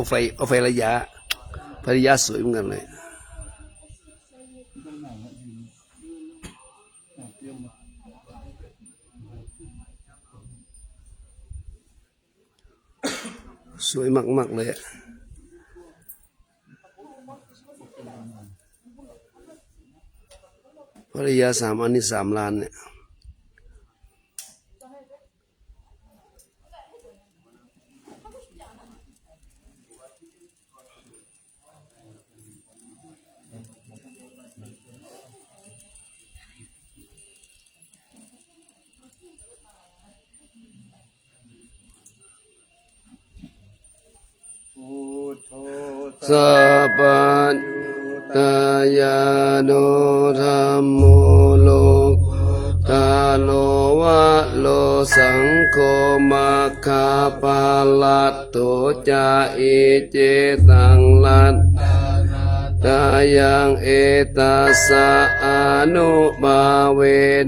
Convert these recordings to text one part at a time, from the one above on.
เอาไฟระยะสวยเหมือนกันเลยสวยมากๆเลยภรรยา3 อันนี้3 ล้านเนี่ยสัพพัญตายาโนธัมโมโลกาโลวะโลสังโฆมัคคาปาลัตโตจาอิเจตังลัตตายังเอตัสสะอานุบาเว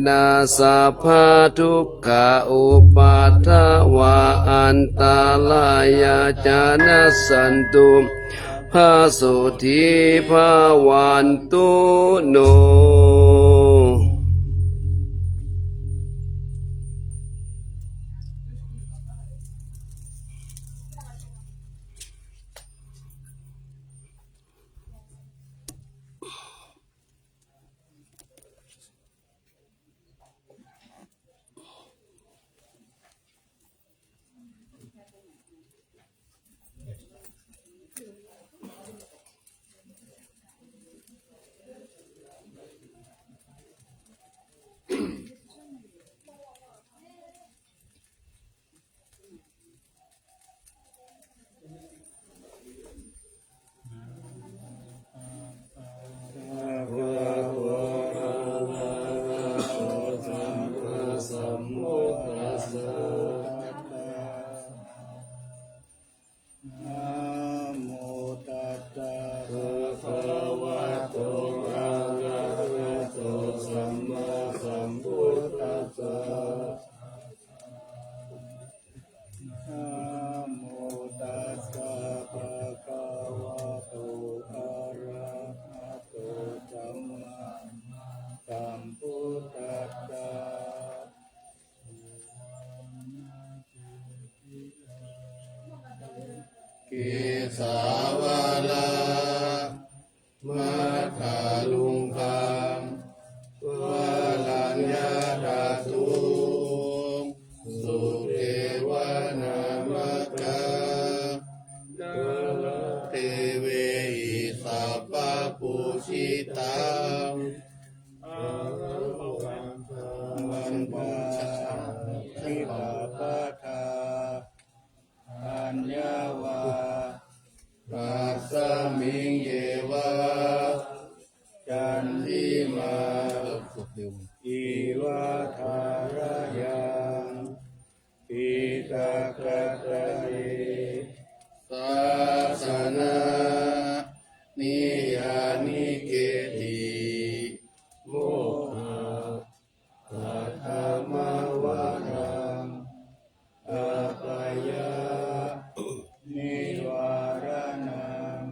นะสัพพะทุกขาอุปัฏฐวะอันตรายาจานัสสันตุภาสุทิภาวันตุโนกิสาวาลามัคคาลุงคังวาลัญญาดาตุสุเทวานามกาเทเวหิสัพพะปุชิตังวันปาทิปาปะทาอัญญาวาปัสสมิงเยวะจันทิมาอิวะทารยังปิตกะตะเยสาสนานิยานิเกติโมหะปัทธมวะรังอาปายานิวารนัง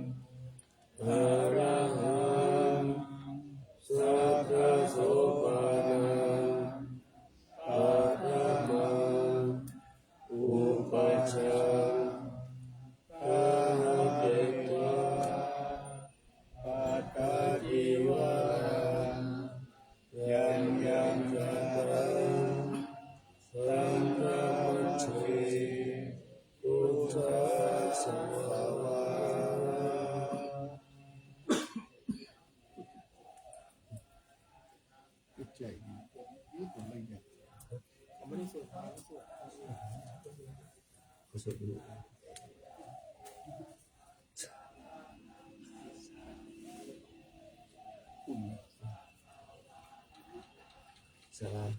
อรหังสัพพะโสปานังปัฏฐมังอุปัชฌังปะหังเตวะปัตตาจิวารังยังยังจารังสังฆมัชเชพุทธัสสะภะวะสลาม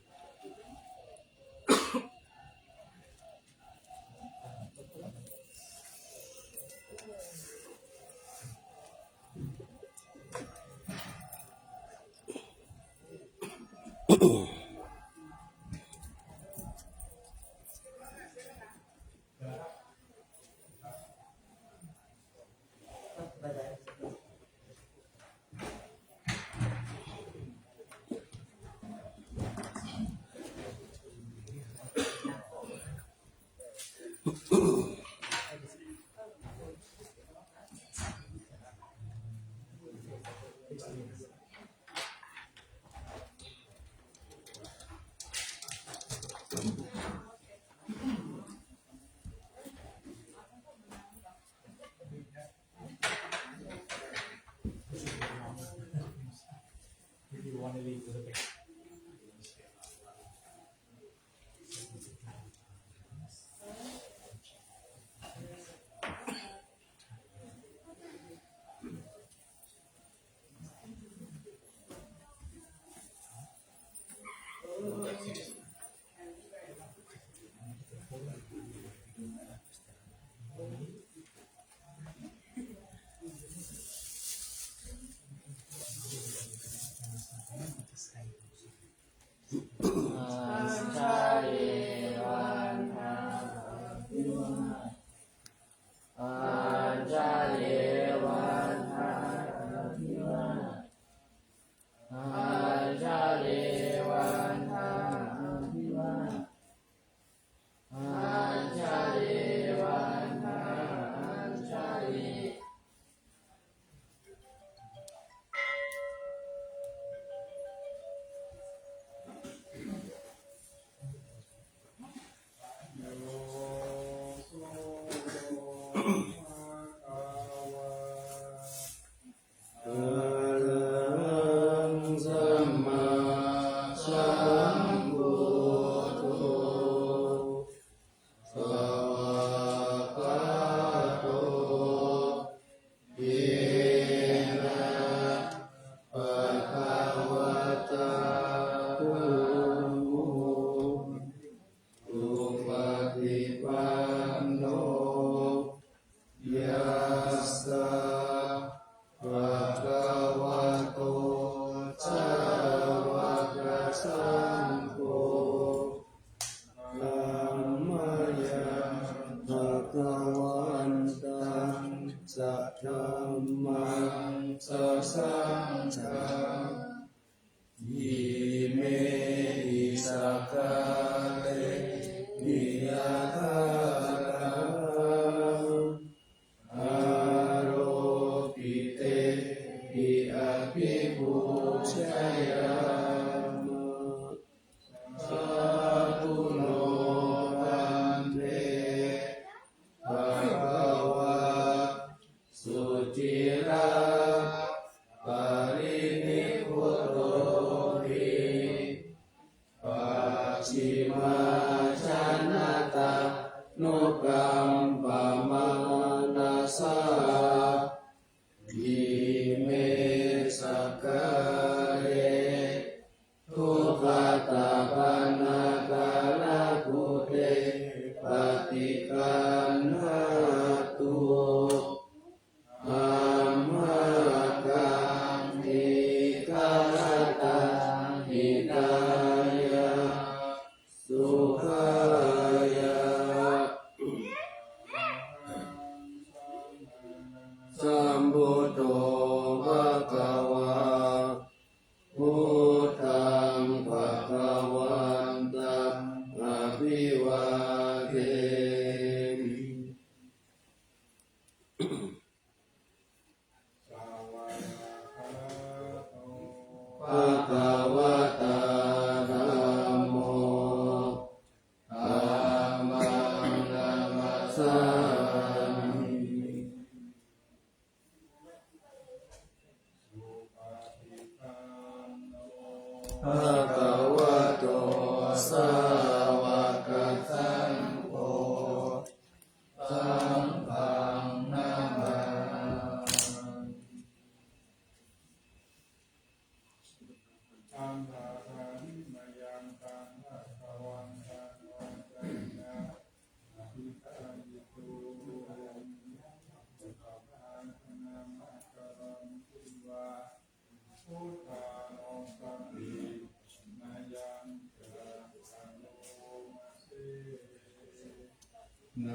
น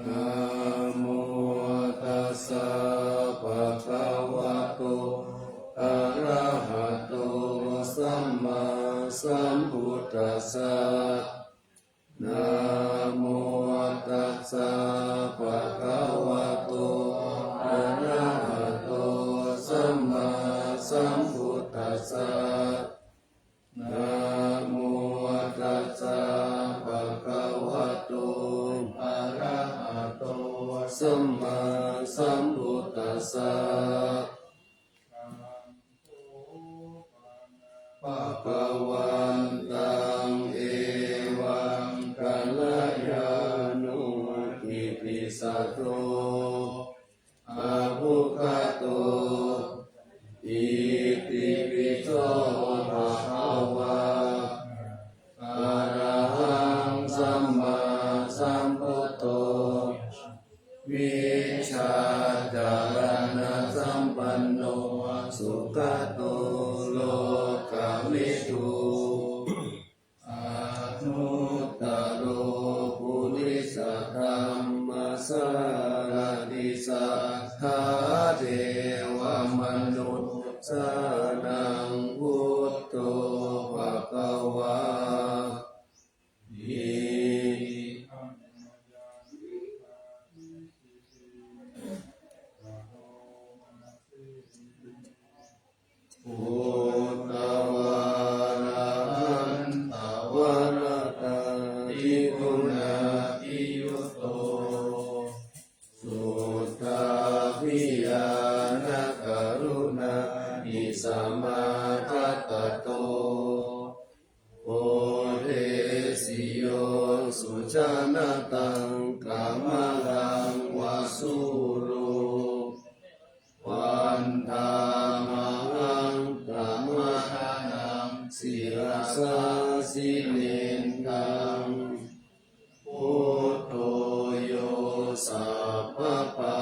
ะโมตัสสะภะคะ สัมมาสัมพุทธัสสะภะคะวันตังเอวังกัลยาณุอิติสัตโตอะภุคโตอิติปิโสภะคะวะอะระหังสัมมาสัมพุทโธวิชาจารณะสัมปันโนสุขโตโลกวิทูอานุตตโรปุริสธรรมสารติสัทธาเทวมนุษย์สานังพุทโธภควาอิพุทธวาระหันตวรตาทิกุณาทิยุตโตสุตตาภิญาณกรุณาอิสมาทัตโตโอเทสิโยสุจานาตังกามลังวาสุโรวันธามังกามทานังศิรสาสิเนตังพุทโธโยสัพพปา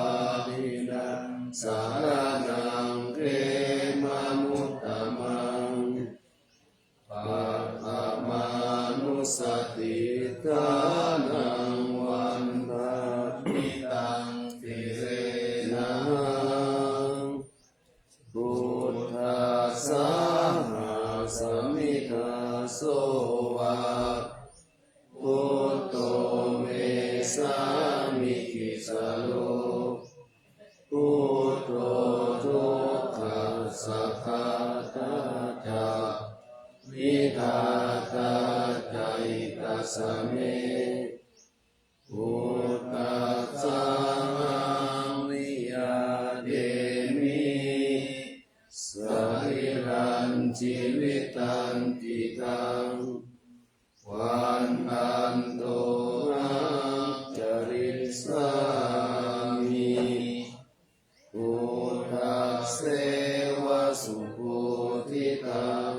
ทินังสารนังเขมามุตตมังปัฏฐามานุสติทานังวันทามิตังติเรนังพุทธัสสะหาสมิทาโสวะพุทโธเมสามิกิสโลพุทโธทุกขัสสะคาตาจาวิทาตาใจตัสสะเมพุทธัสสะวิยาเดมิสัริรันจิวิตันติตังวันตันโตหังจริสามิพุทธัสเสวะสุโพธิตัง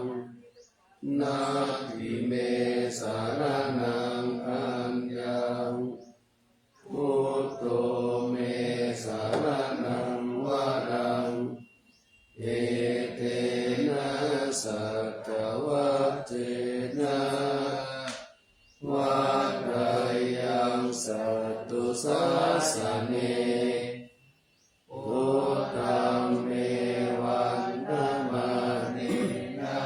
นาทิเมสารนังอัญญังพุทโธเมสารนังวรังเอเตนะสัตวัจเจนะวัฏฏายังสัตตุสัสสะเนพุทธังเมวันธมาเนนะ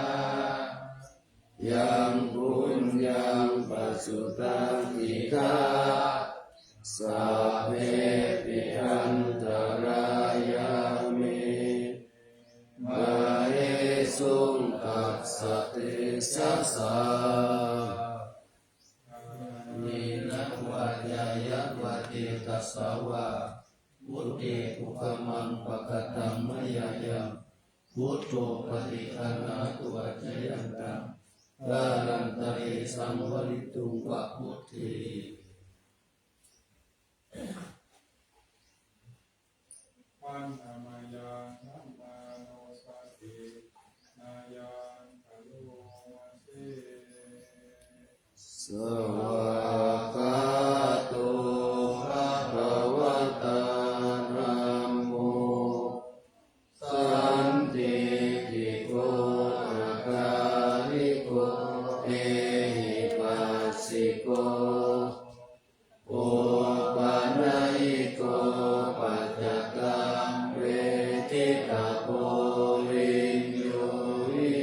ยังปุญญังปัสสุตังอิทาสัพเพปิอันตรายาเมมาเอสุงตัสสะเตสัสสะนินะวะยายะวะเตตัสสะวะพุทเตภุคมังปะกตังมะยายังพุทโธปฏิคันนาตุวัจจยันตังกาลันตะเรสังวริตุงวะพุทเทวันธรรมยานัมมาโนสตินายังกะโลวะเสสวากาโตภะคะวะตาธัมโมสันติติโกอาการิโกเอหิปัสสิโกโอปะนะหิโกปัจจตังเวทิตาโพริญโยหิ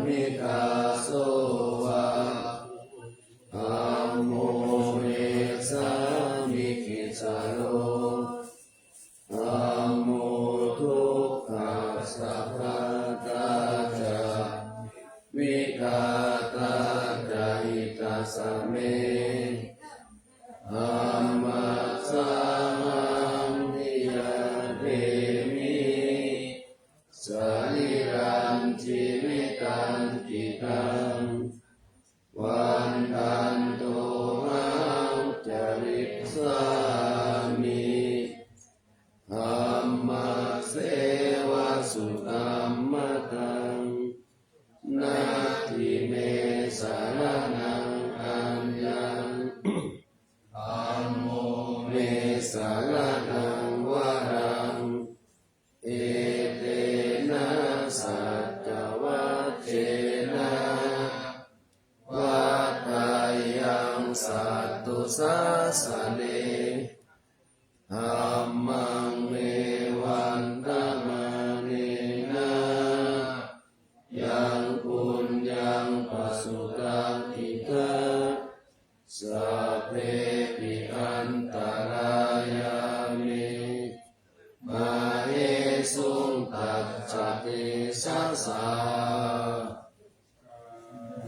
มิกาโสวะธัมโมเมสามิกิจาโลธัมโมทุกขัสสะภะตาจาวิกาตาจาหิตาสะเมธัมมัสสะหังนิยเตมิสรีรังชีวิตังกิตังวันตันโตหังจริสามิธัมมัสเสวะสุตัมมะตังนาทิเมสารนังอัญญังธัมโมเมสารนังวรังเอเตนะสัจจวัชเชนะวัฏฏายังสัตตุสัสสะเนธัมมังเมวันตมะเนนะยังปุญญังปัสสุตังอิทะสัพเพปิอันตรายามิมาเหสุงตัจจติสัสสะ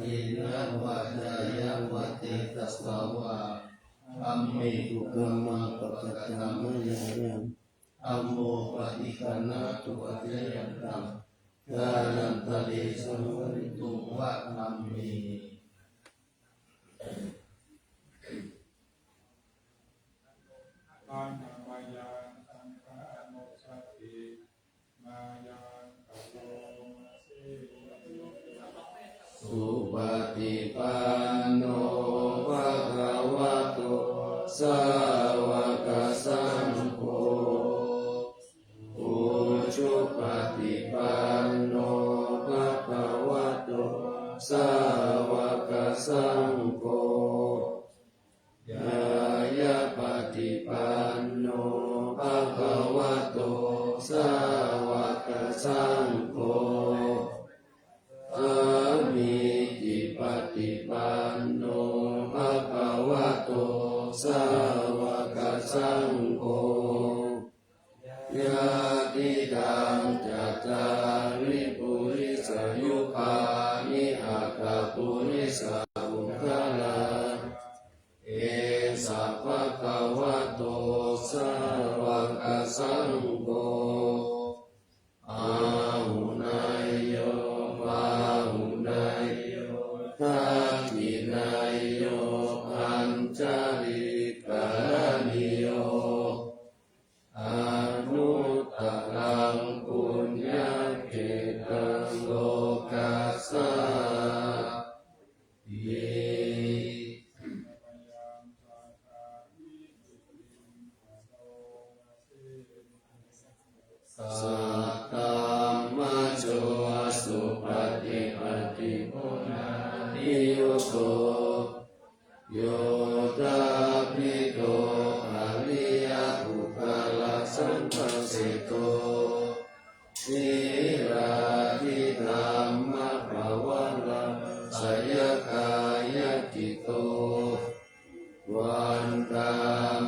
อินะวัฏยังวัติตัสสาวะธัมมิทุกขมังปะกะตัมมะยายังธัมโมปฏิคันนาตุอัจฉยันตังกานันตะเลสังวริตุวะธัมมิ ปานามายังสังฆานุสติมายังกัปโลมาเส สุปฏิปันโนภะคะวะโตสาวกสังโฆอุชุปฏิปันโนภะคะวะโตสาวกสังโฆยายะปฏิปันโนภะคะวะโตสาวกสังโฆสามีจิปฏิปันโนภะคะวะโตสาวกสังโฆญาติดังจัตตาริปุริสยุคานิอัตตปุริสอุคลาเอสัพพะคะวะโตสาวกสังโฆอาหุนายโยปาหุนายโยทักขินายโยอัญจาริกานิโยอนุตตรังปุญญเกตังโลกัสสะเยสัตตมะโชสุปฏิปฏิปุณานิโยโกโยตาภิโตอริยอุปาลสัมปัสสิโตสีราธิธรรมะภวะลังสยกายกิโตวันตา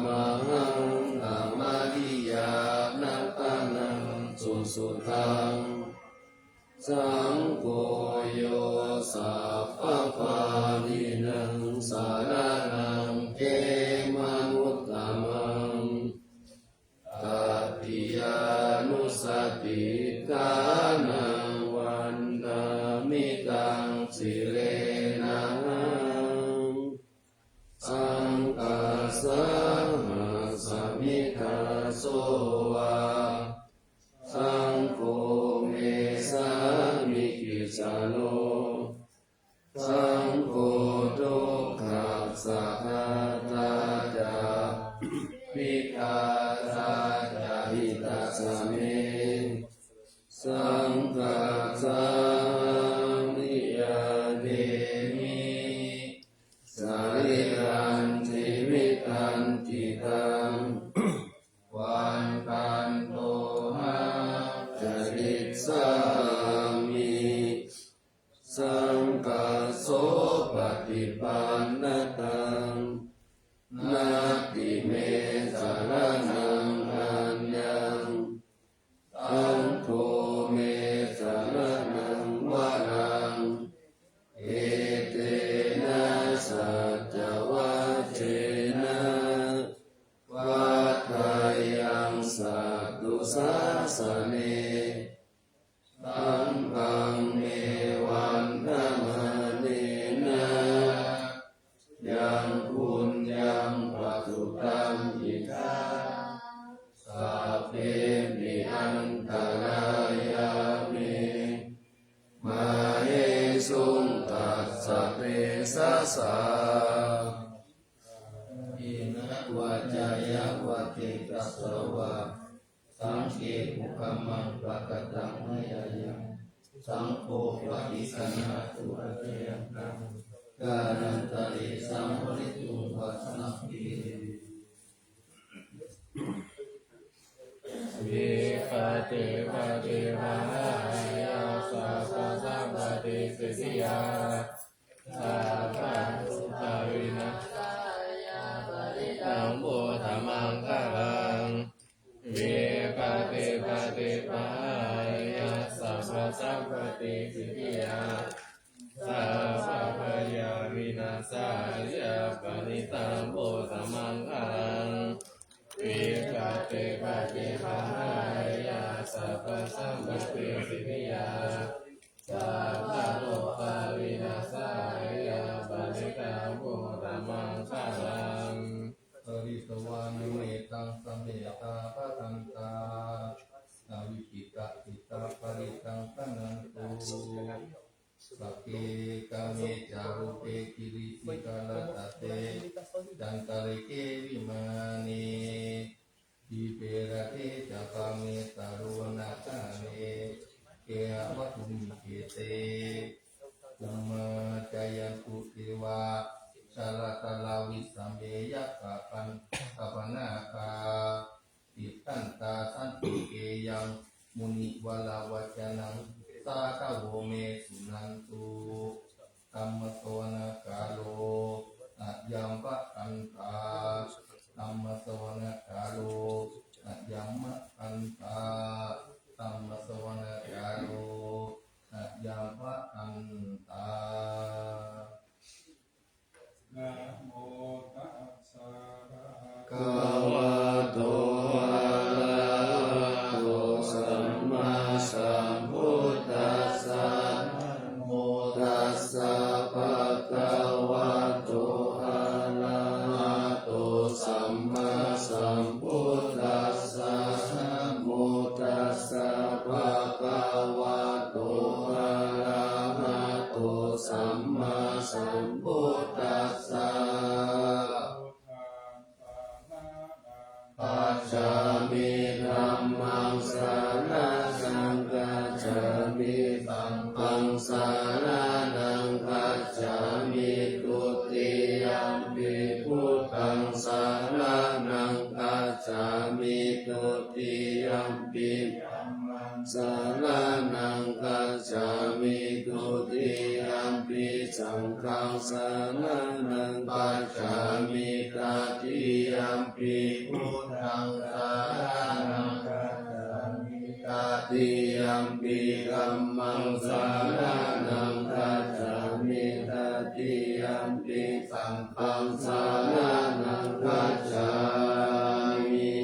มหังธรรมริยานัตตังสุสุตังสังโฆโยสัพพะปานินังสารนังเกมนุตตมังตัตถิยานุสติกานังวันดามิตังสิเลนะสังกัสสะสมิกาโสวะสังโฆเมสามิกิจาโลสังโฆทุกขัสสะภะตาจาวิกาตาจาหิตาสะเมสังฆัสสะนิยเดมิสาริรันชีวิตันจิตังวันตันโตหะจริตสามิส สังฆโสปฏิปันนตังนาติเมสารนังอัญญังอันโทเมสารนังวรังเอเตนะสัจจวัชเชนะวัฏฏายังสัตตุสาสเนสังฆังเมวันธรรมเนนะยังคุณยังปัจจุตังอิทาสัพเพมิอันตรายามิมาเอสุงตัสสะเปสะสะอินะวัจจายะวัติกัสสวะสังเฆปุคมังปะกตังมยายังสังโฆปฏิสันหาตุอะเรยังกังการันตริสัมภริตุวัสนัพพิวิปัสสิปฏิภาณาสัพพะสัมปติสิทธิยาสัพพะสุตวินาศายาปริตังโพธรรมังคะลังวิปัสสิปฏิภาณาสัพพะสัมปติสิทธิยาสัพพะพยาวินาศายาปริตังโพธรรมังคะลังวิปัสสิปฏิภาณาสัพพะสัมปติสิทธิยาสัพพะโลกาวินาศายาปริตังโพธรรมังคะลังปริสวานุเมตังสัมเมตาปะทันตานาวิกิตะจิตตาปริตังปนันตุสัพเพกาเมจารุเปกิริสิกาลตัสเตจันตะเรเกวิมานีทิเประเทจะปาเมตารุนาคาเมเกหะวัตุมิเกเตกุมมาจายันตุเทวาชาลตาลาวิสัมเมยะกะปันกะปนาคาติตันตาสันติเกยังมุนิวลาวัจนังสาคาโวเมสุนันตุธัมมโสนะกาโลอะยัมปะอันตาธัมมโสนะกาโลอะยัมมะอันตาธัมมโสนะกาโลอะยัมปะอันตานะโมตัสสะภะคะวะโตอะระหะโตสัมมาสัมพุทธัสสะนะโมตัสสะภะคะวะโตอะระหะโตสัมมาสัมพุทธัสสะนะโมตัสสะภะคะวะโตอะระหะโตสัมมาสัมพุทธัสสะปัจจามิธัมมังสารนังกัจฉามิธัมมังสารนังกัจฉามิตุติยัมปิพุทธังสารนังกัจฉามิตุติยัมปิธัมมังสารนังกัจฉามิตุติยัมปิสังฆังสารนังกัจฉามิตติยัมปิพุทธังสารนังกัจฉามิตติยัมปิธัมมังสารนังกัจฉามิตติยัมปิสังฆังสารนังกัจฉามิ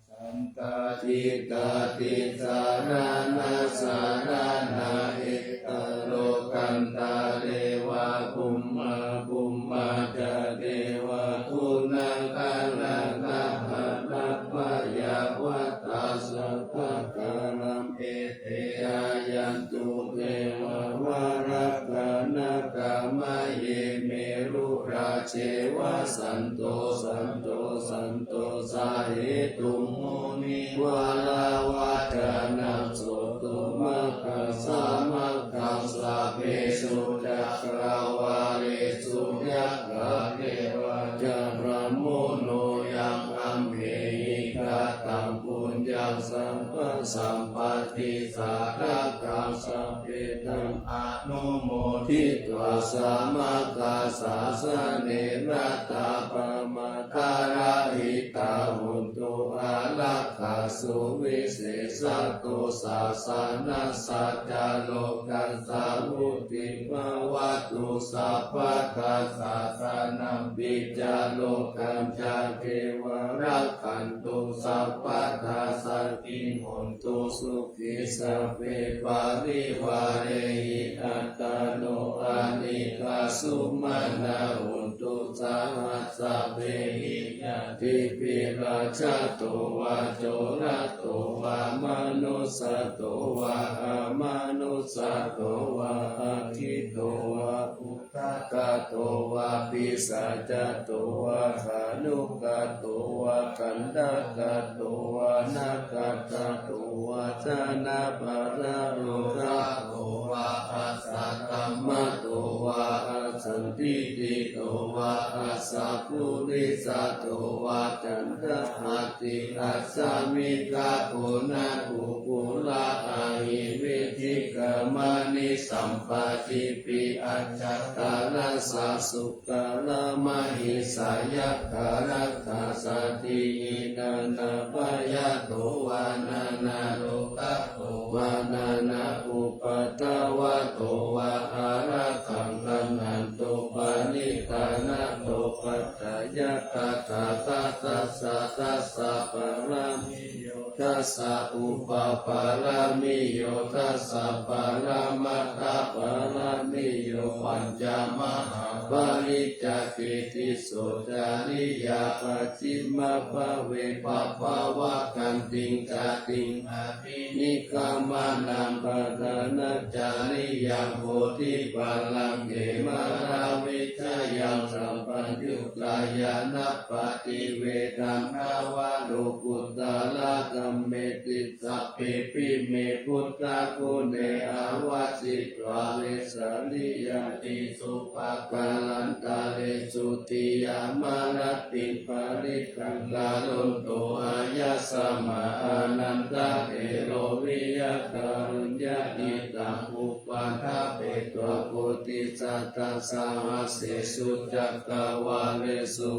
สันตติกติสารนาสารนาเอตโลกันตาเดวะภูมิภูมิจะเดวะคุณังกัลละนะหะนะวะยะวัตตาสัพพะกะลัมเอเตอายันตุเทวะวะรักขณกามะเยเมรุราเชวะสันโตสันโตสันโตสาเหตุโมนิวะลาวะจานังโสตุมะคะสามะคังสะเพสุจักรวาเลสุยักขะเทวะจารโมโนยังอัมเหหิกะตังปุญญังสัมปะสัมป ปฏิสาระกังสัพเพตังอนุโมทิตวาสามกาสาสเนรัตตาปมาการะหิตาหุนตุอาลักขาสุวิเศษตุสาสานัสสัจจโลกัสสาวุติภวตุสัพพะทาสาสนัมปิจาโลกัญจเทวรักขันตุสัพพะทาสันติหนตุสุขิสัพเพปาริวาเรหิอัตตโนอานิกาสุมาณาหุนตุสาหัสสะเวหิยติปิราชโตวาโจระโตวามนุสโตวาอามานุสโตวาอาทิโตวาอุตตกโตวาปิสัจจโตวาขานุกโตวากันดกโตวานาคตโตวาจานาปาราโรระโตวาอาสัตตมะโตวาอาสันติติโตวาอาสัพพุริสัตโตวาจันทหัตติอัสสมิกาโกนาภูปุระอาหิวิธิกามานิสัมปติปิอัจจตาราสาสุกาลามหิสายะคารัตถาสติอินานาปยะโตวานานาโลกะโตวานานาอุปตวะโตวาอาระคังกัมหันโตปานิธานะโตปัจจยะตถาตัสสะตัสสะปะระมิโยตัสสะอุปปาระมิโยตัสสะปะระมัตถะปะระมิโยปัญจมหาปริจจกิติโสจาริยาปัจฉิมภเวปะภาวะกันติงจติงอภินิกามานังปะทานะจาริยังโพธิปัลลังเกมาราวิชยังสัมปัญญุตายานัปฏิเวทังนาวาโลกุตตะละกัมเมติสัพเพปิเมพุทธะกุเนอาวาสิตวาเวสาลิยติสุปกาลันตาเลสุติยามาลติปาริกังกาลุนโตอายาสมาอานันตะเอโลวิยะการุญญาอิตังอุปันทเปตวโพธิสัตตะสาหเสสุจักกวาเลสุ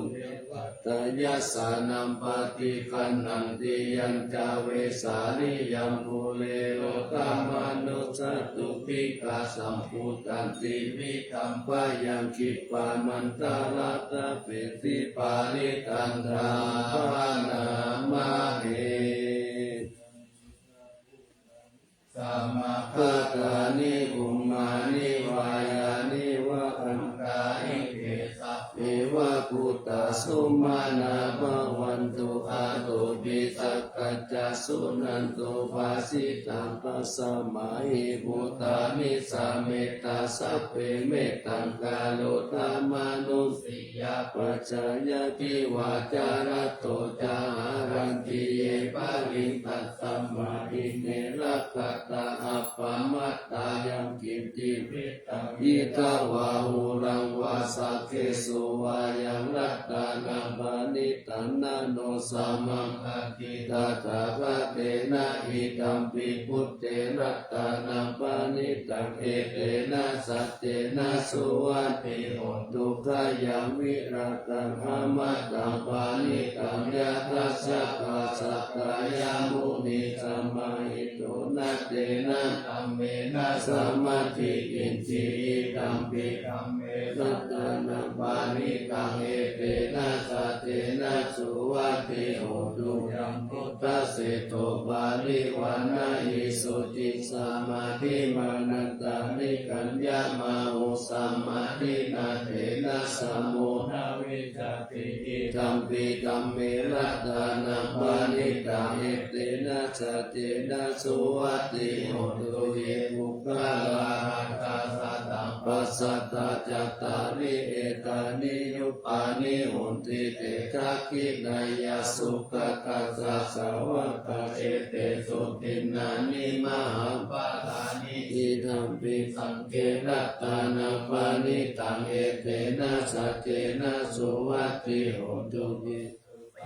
ตยัสสานัมปฏิคันนันติยัญจเวสาลิยัมภูเลโลกามนุสตุปิกาสัมพุตันติวิคัมปยังคิปามันตาลตะเปติปาลิตันทราภานามะเอสัมมาคตานิอุมมานิวายานิวะอันตานิเกสัพเพวะพุตตะสุมาณาภวันตุอาโตปิสักกัจจสุนันตุภาสิตังปัสสมาหิภูตานิสัมเมตตาสัพเพเมตตังกาโลธรรมานุสิยาปัจจายติวาจาระโตจารันติเยปะลิตัสสัมมาหิเนรักขตาอัปปมัตตายังกิมติปิตังอิทาวาหูรังวาสักเขสุวายังรัตตานังปานิตันนาโนสัมมังคติตาถาคเตนะอิตัมปิพุทเตรัตตานังปานิตังเอเตนะสัจเจนะสุวัตติโหตุขยังวิรัตตังอมัตตังปานิตังยะทัสสะปัสสะกายามุนิสัมมาหิโตนะเตนะธัมเมนะสัมมาทิอินทรีธัมปิธัมเมรัตตานังปานิตังเอเตนะสัจเจนะสุวัตติโหตุยังพุทธเสโตปาริวานาหิสุติสัมมาทิมานันตานิกัญญามาหุสัมมาทินาเถนะสัมโมนาวิจติอิธัมปิธัมเมรัตตานังปานิตังเอเตนะสัจเจนะสุวัตติโหตุเยบุคคลาหันตาสัตตังปัสสัตตาจัตตาริเอตานิยุปานิโหติเตทักขินายาสุขคัสสะสาวกเอเตสุตินานิมหังปะทานิอิธัมปิสังเกรัตตานังปานิตังเอเตนะสัจเจนะสุวัตติโหตุเยป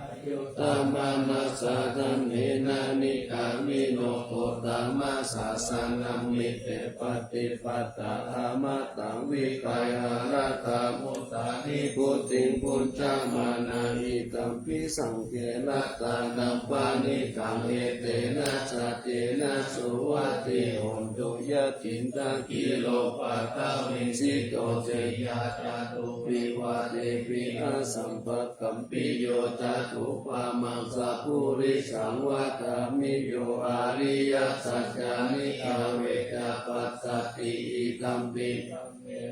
ตมานัสสะธรรมเนนะนิกามิโนโคตมัสสะสะนัมมิเตปฏิปัตตะธรรมตังวิกายหารตามุตตานิพุทธิพุทธามานานิตัมปิสังเกนะตานัมปานิตังเอเตนะสัจเจนะสุวัติโหนตุยะถินตะกิโลปัตตาวิสิโตเจยาจาตุปิวะเตปิอาสัมปะกัมปิโยจาตุปามังสัพพุริสังวัฏามิโยอาริยสัจจานิกาเวจาปัสสติอิตัมปิ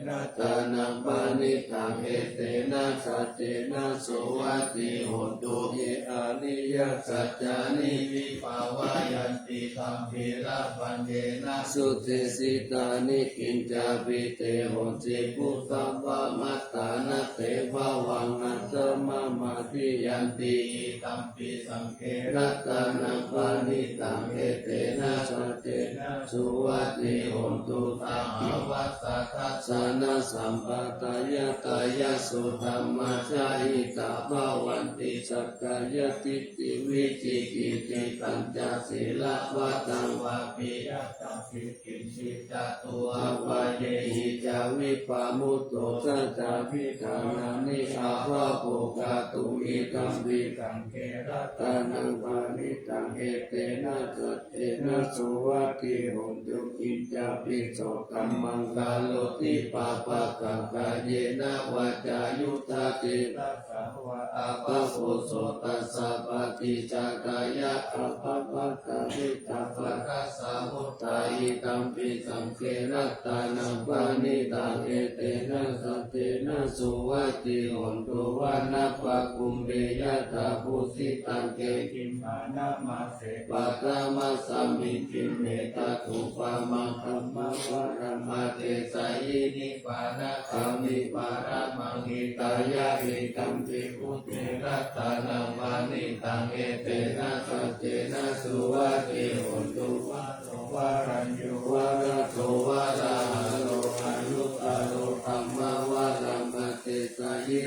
รัตนังปานิตังเอเตนะสัจเจนะสุวัติโหตุเยอาริยสัจจานิวิภาวายันติธัมปิระปัญเจนะสุเทสิตานิกินจาปิเตโหติพุทธัมปะมัตตานะเตภวังอัตตมะมาทิยันติตัมปิสังเกรัตนังปานิตังเอเตนะสัจเจนะสุวัติโหตุตัมหวัสสะทัสสะนะสัมปตายะตายะสุธัมมาจาหิตาภวันติสักกายติติวิจิกิติปัญจศีลวัตังวาปิยตัมปิกินสิจตุอวายเยหิจาวิปามุตโตสัจจาภิกขานานิอาภาโภกาตุอิตัมปิกังเกรัตนังปานิตังเอเตนะสัจเจนะสุวัติโหตุกิจจาปิโสกัมมังกาโลติปาปะกังกายเยนะวาจายุตติตัสสะวะอาภะโสโสตัสสะปฏิจักายะอาภะปะกะวิตัปะกัสสะมุตตาอิตัมปิสังเกรัตตานังปานิตังเอเตนะสัจเจนะสุวัติโหตุวานะปะกุมเบยะตาภูสิตังเกกิมมานะมาเสปัตตามัสสมิจิเมตตุปามังคัมมะวะระมาเตสายินิปานะคามิปาระมังหิตายะหิตัมปิพุทเทรัตตานังวานิตังเอเตนะสัจเจนะสุวัติโหตุวะโตวะรัญโยวะระโตวะระหะโลอายุตโรธัมมวะระมะเตสายิ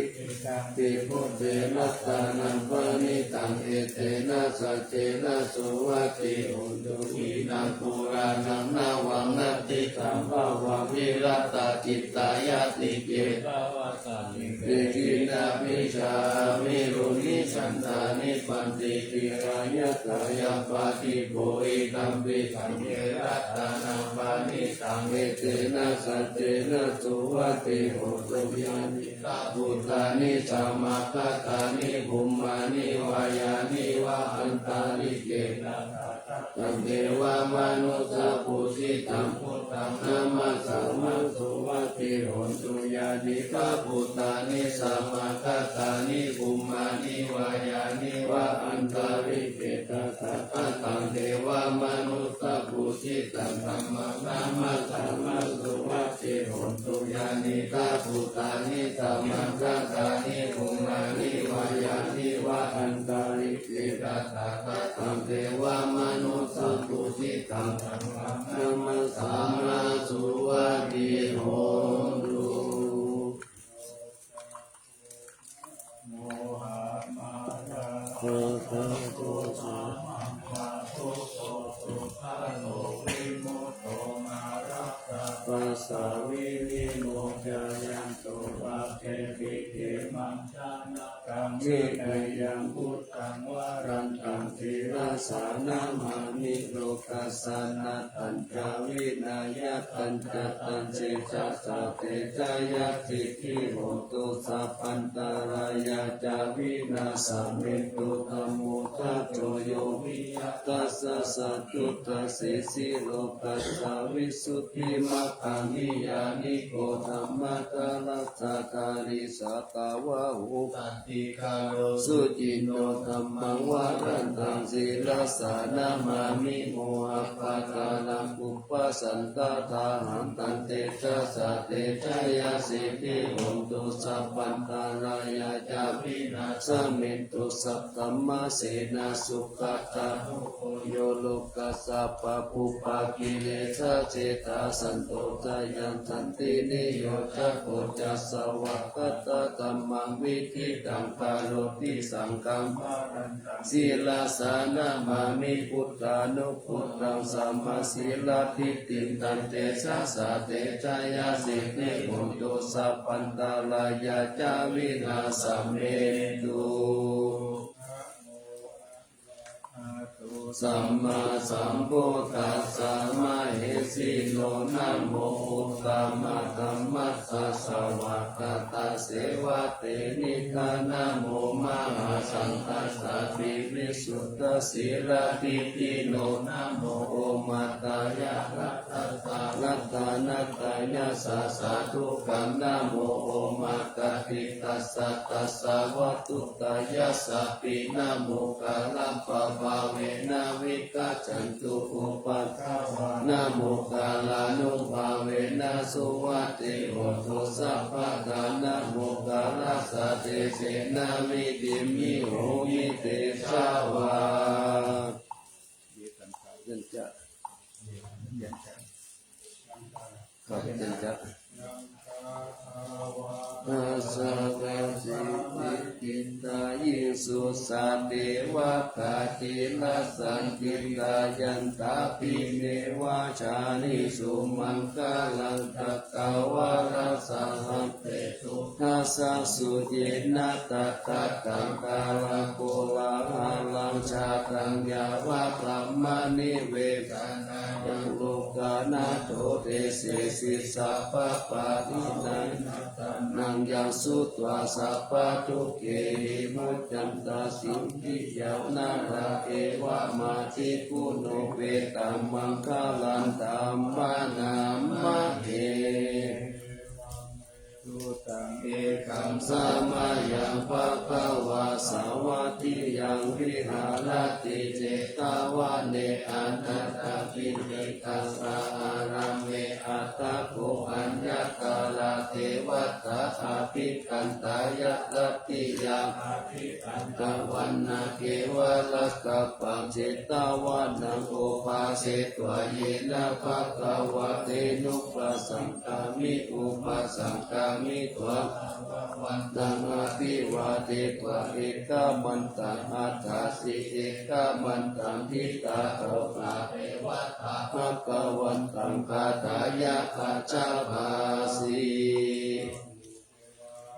ตัมปิพุทเทรัตตานังวานิตังเอเตนะสัจเจนะสุวัติโหตุอินังปุรานังนาวังนัตติสัมภวะวิรัตจิตตายาติเกตวะสันนิเกกินาภิชามิรุนิสันตานิปันติติรายะตายาปาติโกอิตัมปิสังเกรัตนังปานิตังเอเตนะสัจเจนะสุวัติโหตุยานิตาบุตานิสัมมาคตานิภุมมานิวายานิวะอันตาลิเกนะตัมเทวามนุสาปุสิตังพุทธังนามาสัมมาสุวัติโหตุยานิกาปุตตานิสัมมาคตานิภุมมานิวายานิวะอันตาลิเกนะตัมเทวามนุสาปุสิตังธัมมังนามาสัมมาสุวัติโหตุยานิกาปุตตานิสัมมาคตานิภุมมานิวายานิวะอันตาลิเกนะตัมเทวามนุสาปุสิตังธัมมังนามาสัมมาสุวัติโหตุ โมหะมารา โคตโตสา มังคาทุโสสุภาโลวิมุตโตมารัสสะ ปัสสะ วิริโมจายันโตวะเทปิเกมังชานะกังวิเนยังพุทธังวรันตังทีราสานามานิโลกัสสานะตัญจาวินายะตัญจตัญเจจะสะเตจายะสิทธิโหตุสัพพันตารายาจาวินาสเมตุธัมโมทัตโตโยวิยัตตัสสะสัจจุตเสสิโลกัสสะวิสุทธิมัคคังนิยานิโกธัมมะกาลัสสะกาลิสัตวะหุตันติคาโลสุจินโนธัมมังวารันตังศีลสานามามิโมหะปะกาลังอุปสันตทาหังตันเตชะสะเตชะยาสิทธิโหตุสัพพันตารายาจาวินาสเมตุสัพธัมมาเสนาสุขตานุโคโยโลกัสสะปะปุปะกิเลสะเจตาสันโตจายันทันตินิโยจะโกจัสสะวะคตะกัมมังวิธิตัง คาโรติสังฆังศีลาสานามามิพุทธานุพุทธังสัมมาศีลาทิฏฐิตันเตชะสะเตชะยาสิเนปุตโตสัพพันตาลายาจาวินาสเมตุสัมมาสัมพุทธัสสะมะเหสีโลนะโมพุทธมะธัมมัสสะสวะกตาเสวะเตนิกานะโมมหาสังฆัสสะปิวิสุทธสีระติติโนนะโมโอมาตายะรัตตารัตตานัตตายะสะสะทุกขังนะโมโอมาตติตัสสะตัสสะวัตตุตายะสัพพินะโมกาลัมปะภาเวนะวิกัจฉันตุอุปัฏฐาวานะโมกาลานุภาเวนะสุวัตติโหตุสัพพะทานะโมกาลัสสะเตเสนะวิติมิโหมิเตชาวาเย็นจะครับเย็นจะอาสาวะสิทิกิตายิสุสัตเทวะคาติลัสสันติตายันตาปิเนวาชานิสุมังคลังตักวาราสังเตตุทัสสะสุเยนะตัตตะกังกาลโกลาหาลังชาตังยาวะพระมณิเวกานายังโลกานาโตเตเสสิสัพพะปารินังนังยังสุตวาสัพพะทุกเกหิมุจจันตาสิงหิยาวนาราเอวะมาทิกุโนเวตัมมังคลันตัมมานามาเอตุตังเอกัมสัมมายังภะคะวะสาวัตถิยังวิหารติเจตาวะเนอันตัตปิณิกัสสะอารัมเมอัตตะโกอัญญกาลาเทวตาอาภิกันตายะลัตติยังอาภิกันตวันนาเกวะลัสสะปัจเจตาวะนังโอภาเสตวะเยนะภะคะวะเตนุปัสสังฆามิอุปัสสังฆามิตวะวันตังอาภิวาเทตวะเอกมันตังอัตถาสิเอกมันตังทิตาโตภะเทวตาภะคะวันตังคาถายะอาจาภาสี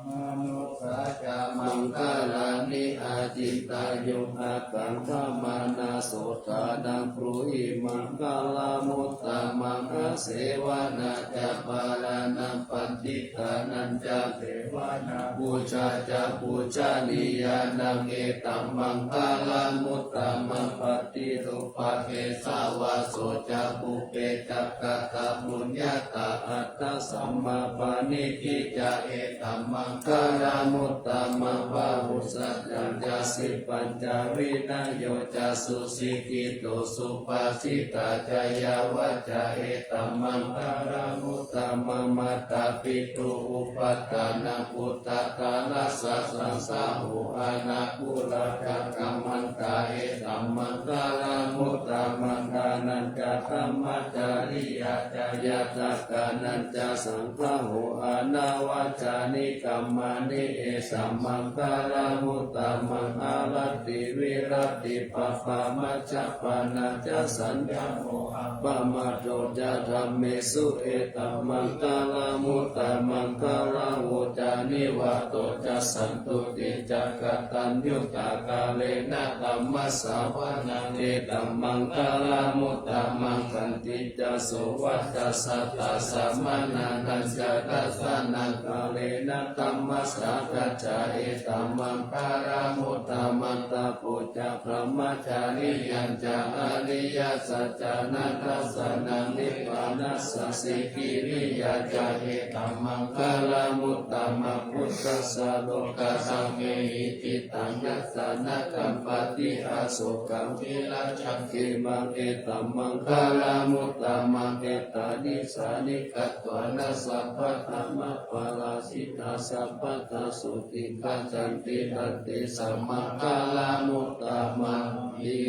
มนุสาจามังคลานิอาจิตายุอากังขมานาโสตานังปรุหิมังคลามุตตะมังคะเสวนาจะปาลานังปันติตานันจะเทวนาบูชาจะบูชานิยานังเอตัมมังคลามุตตะมังปฏิรูปะเกสาวาโสจะปุเปจักกะตะมุญญาตาอัตตสัมมาปานิทิจะเอตัมมังคลามุตตะมังวะหุสัจจังจะสิปัญจวินัยโยจะสุสิกิโตสุปาสิตาจายาวัจจะเอตัมมังคลามุตตะมังมัตตาปิตุอุปัฏฐานังพุทธกาลัสสะสังสาหุอานาคุระจักกัมมันตาเอตัมมังคลามุตตะมังกานันจะธรรมจาริยาจายาตกานันจะสังฆะโหอานาวาจานิกัมมานิเอสัมมังคลามุตตะมังอารัตติวิรัตติปัปปะมัจจปานาจะสัญญาโมหะปะมาโตจะธรรมเมสุเอตัมมังคลามุตตะมังคลาโวจานิวาโตจะสันตุติจักกตัญญูตากาเลนะธัมมัสสาวะนังเอตัมมังคลามุตตะมังคันติจะโสวัตตัสสะตัสสะมานานันจะตัสสะนังกาเลนะธัมมัสสะกัจจาเอตัมมังคลามุตตะมัตตะปุจจะพระมัจจาริยัญจะอริยสัจจานัตถัสสะนังนิพพานัสสะสิกิริยาจาเอตัมมังคลามุตตะมังพุทธัสสะโลกัสสังเมหิติตังยัสสะนะกัมปติอาโสกังทิราชังเกมังเอตัมมังคลามุตตะมังเอตานิสานิกัตวานัสสัพพะธัมมะปาราสิตาสัพพะทาสุติกัจจันติตัตติสัมมาคลามุตตะมังอิ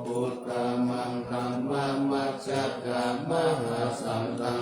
พุทธมังธัมมังมัจจกามหาสังฆัง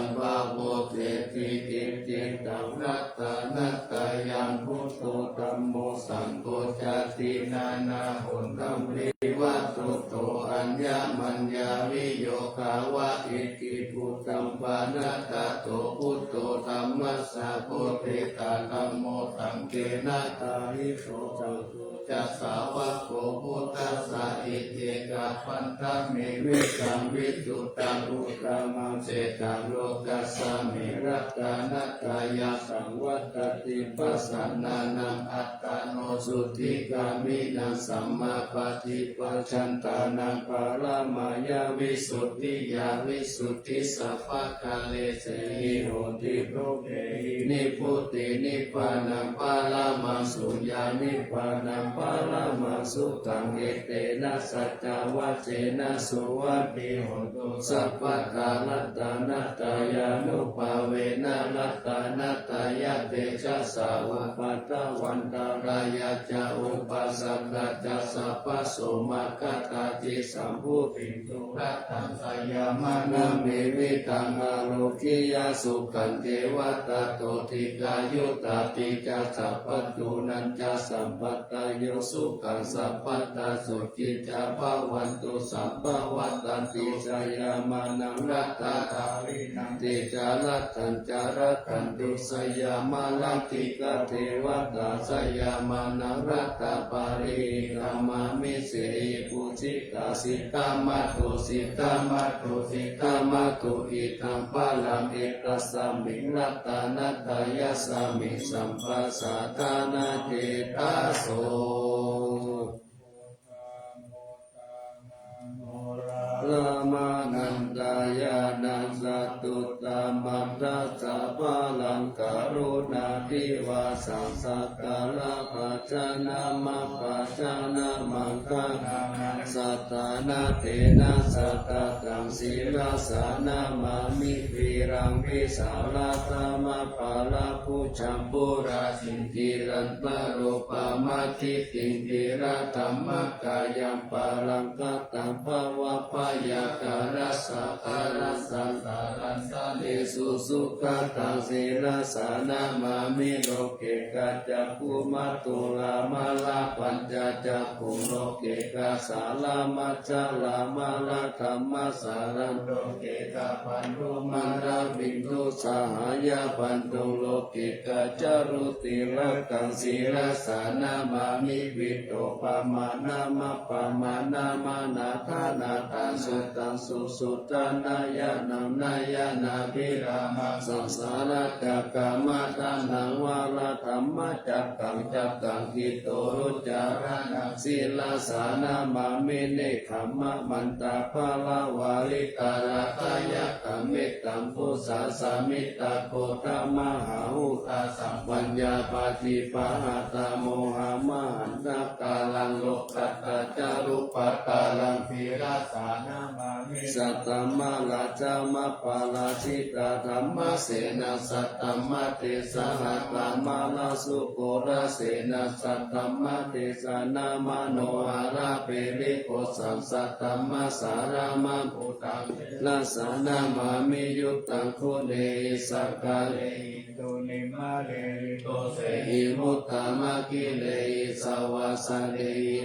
ตังรัตตานัตตายังพุทโธธัมโมสังโฆจตินานาหุนธัมมิวัตตุโตอัญญมัญญาวิโยคาวะอิติปุตตัมปานัตตาโตพุทโธธัมมัสสะโพธิตาธัมโมสังเกนะตาริโสจังตุจัสสาวะโกพุทธัสสะอิเจกะปันทะเมวิสังวิสุตตังอุตตมังเสตังโลกัสสะเมรัตตานัตตายาสังวัตติปัสสนานังอัตตาโนสุติกามินังสัมมาปฏิปัจจันตานังปารามายาวิสุทธิยาวิสุทธิสัพพะกาเลเสหิโหติโรเกหินิพุตินิพพานังปารามังสุญญานิพพานังปารามังสุขังเอเตนะสัจจวัจเจนะสุวัตติโหตุสัพพะกาลัตตานัตตายานุภาเวนะรัตตานัตตายะเตชะสาวะปัตตวันตารายะจาอุปัสสะจะสัพพะโสมาคตาจิสัมภูติตุรัตตังสยามะนาเมวิตังอาโลกิยาสุขันเทวตาโตติกายุตาปิกาสัพพตุนันจะสัมปัตตโยสุขังสัพพตาสุจิจาภวันตุสัพพวัตตันติสยามานังรัตตาภารินังติจารัตตัญจารัตตันตุสยามาลังติกาเทวตาสยามานังรัตตาปาริกามามิเสปุจิตาสิกามาตุสิกามาตุสิกามาตุอิทังปะลังเอตัสสามิรัตตานัตตายาสามิสัมปัสสะทานาเจตาโสลามานันตายานังสัตตุตามัตตาสัพพลังกรุณาธิวาสังสักกาลปัจจานามาปัจจานามังคังสัตตานาเทนะสัตตตังศีลาสานามามิวิรังวิสาลาตามะปาลาภูชัมปุราสินติรันตะโรปามาทิติงติระธัมมกายัมปาลังกัตตังภวะพยาการัสสะการัสสันตารัสสะเนสุสุขตังศีลาสานามามิโลเกกัจจภูมัตตุลามาลาปัญจจักขุโลเกกัสสาลามัจจลามาลาธรรมสารันโลเกกะปันตุมันราวินตุสหายาปันตุโลเกกัจจารุติรักังศีลาสานามามิวิโตปามานามะปามานามานาธานาตังสุตังสุสุตานายานังนายานาภิรามาสังสารกักกามตานังวาลธรรมจักขังจักขังกิโตรุจาระนังศีลาสานามามิเนขมะมันตาภาลาวาลิกาลกายะกเมตตัมพุสาสามิตาโคตมหาหุตาสัมปัญญาปาติปะหาตาโมหามหันตกาลังโลกัตตาจารุปัตตาลังภิราสานามามิสัตตมะลาจามะปาลาชิตาธรรมเสนาสัตตมะเตสหะตามะลาสุโกราเสนาสัตตมะเตสนามโนอาราเปริโกสัมสัตตมะสารามะปุตังลาสานามามิยุตตังคุเนสักกาเลตุนิมาเลโตเสหิมุตตามะกิเลสาวาสเน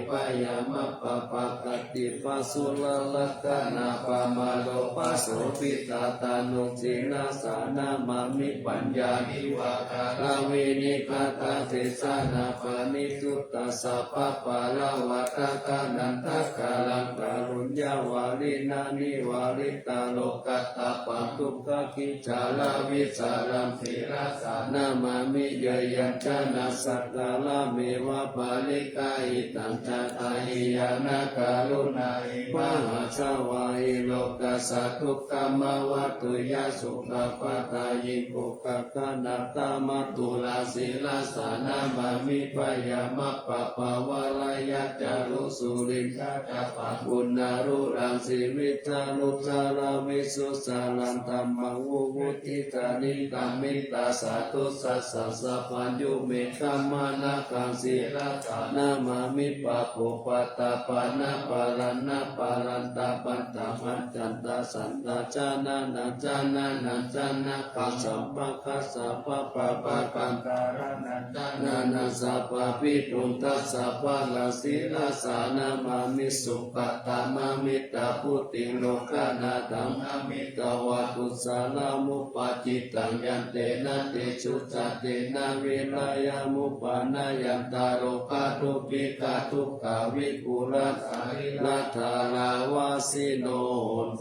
ปยามะปะปะกติปัสสุลลักขณาปะมาโลปัสโสปิตาตานุจินาสานามามิปัญญานิวาคาลาเวนิกาตาเทสานาปานิสุตตาสัพพะปะลาวัตกานันทกาลังการุญญาวาลินานิวาลิตาโลกัตตาปันทุกขกิจาลาวิสารัมภิราสานามามิเยยัญชนะสัตตาลาเมวะปาลิกาอิตังจตาหิยานาการุณาอิมหาสวาหิโลกัสสะทุกขมวัตตุยาสุขปะตายิปุกขะนาตามะตุลาศีลาสานามามิปยามะปะปะวะลายะจารุสุริกาจปังบุญนารุรังสิวิทานุสารามิสุสาลันตัมมังวุวุติตานิตัมมิตา สาธุสัสสะสัพพัญญูเมธัมมานะกังสีราสานามามิปะโภปะตาปานะปารันนะปารันตาปันตาปัญจันตาสันตาจานานาจานานาจานะกัสสัมปะคัสสะปะปะปะปันการนันจานานาสัพพะปิตุนตัสสะปะลาสีราสานามามิสุปะตามามิตาพุติโลกานาตัมอามิตาวะตุสาลามุปะจิตังยันเตนะเตชุจัตเตนะเวลายามุปานายันตาโรคาทุปิกาทุกขาวิกุรัสาริลัทธาลาวาสิโน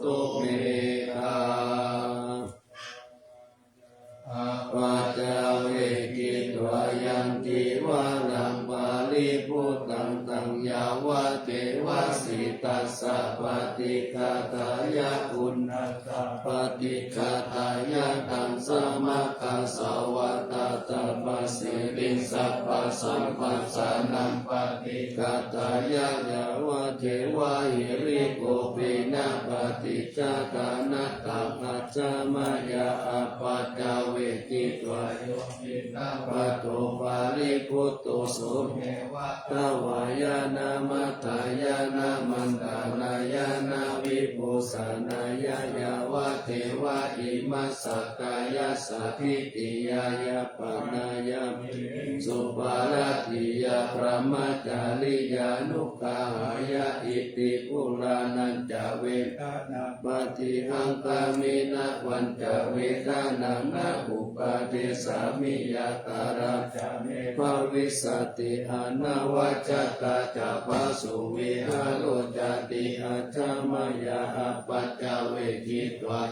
ตุเมฆาปัจจเวกิตวายันติวาลังบาลีพุทธังตังยาวะเทวสิตัสสะปฏิฆาตายะอุณัสสะปฏิฆาตายะตังสมัคคะสวัตตะตะปัสสิริสัพพสัมปัสสานังปฏิฆาตายะยาวะเทวะหิริโกปินะปฏิจจตานะตังอัจจามายาอปัจจเวกิตวาโยปินะปัตโตปาริพุตโตสุเมวะตวายานามัตถายานามันตานายานาวิปุสานายายาวะเทวะอิมัสสะกายาสัทธิติยายาปนายามิสุปาราติยาพระมัจจาริยานุกาหายาอิติปุรานันจเวทนาปฏิหังกามินะวันจเวทนานะอุปาเทสามิยาตาราจาเมภวิสติอนาวจัตตาจะปัสสุวิหารโลจติอาจามายาอปัจจเวกิตวา